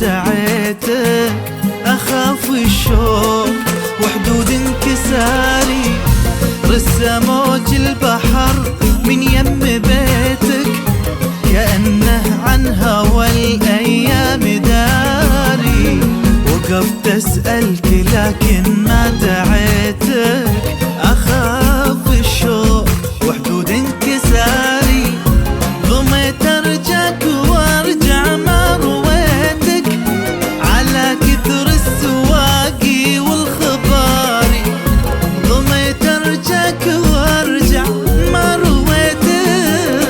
دعيتك، أخاف الشوق وحدود انكساري، رسى موج البحر من يم بيتك، كأنه عن هوى الأيام داري. وقفت أسألك لكن ما دعيتك، أخاف الشوق وحدود انكساري، ضميت أرجاك وأرجع ما رويتك، على كثر السواقي والخباري، ضميت أرجاك وأرجع ما رويتك،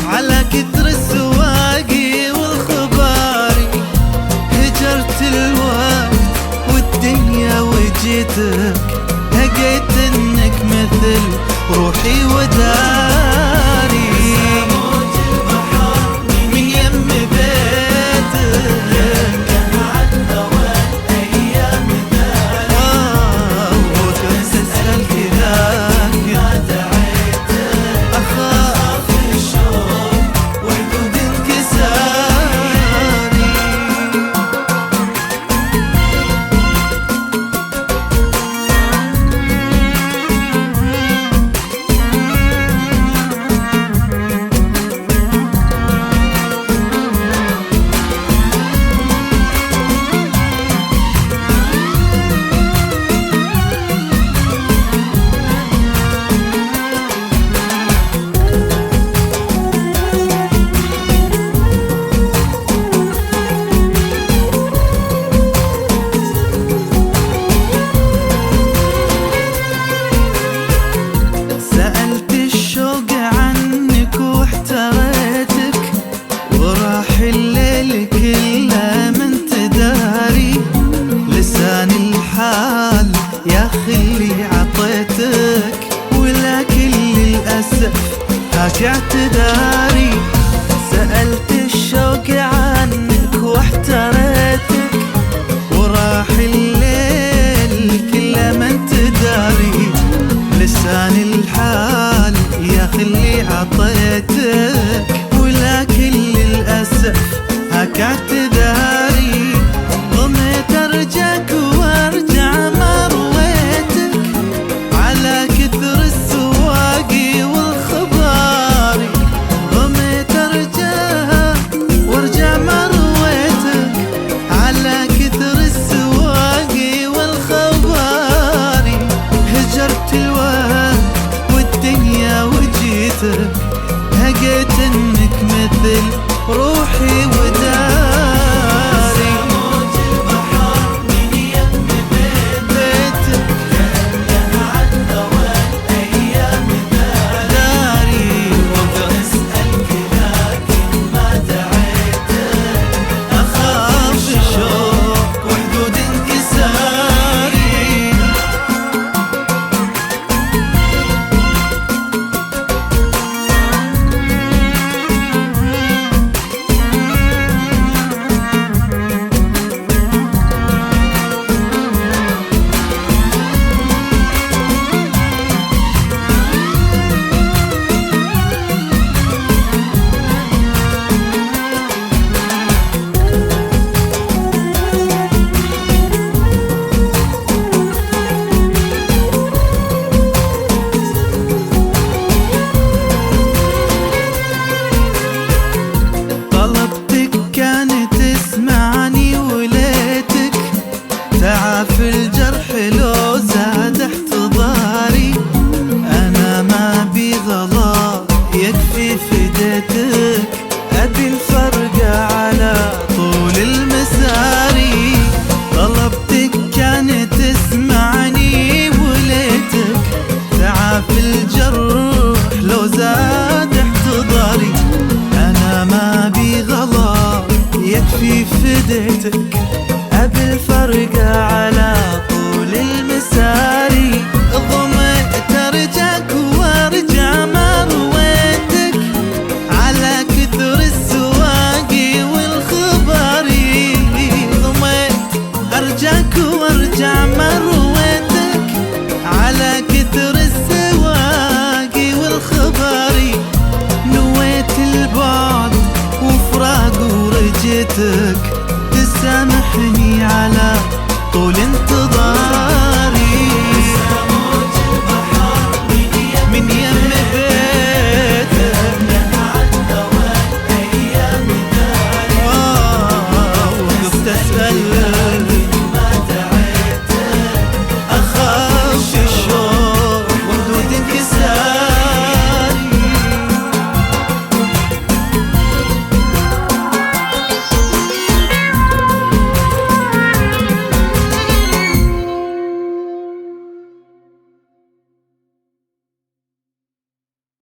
على كثر السواقي والخباري، هجرت الوقت والدنيا وجيتك، لقيت انك مثل روحي وداري، من يم بيتك، عن هوى الايام داري. وكنت اسالك لكن ما دعيتك، اخاف الشوق وحدود انكساري. الليل كله من تداري، لسان الحال يا خلي عطيتك، ولكن للأسف هاك اعتذاري.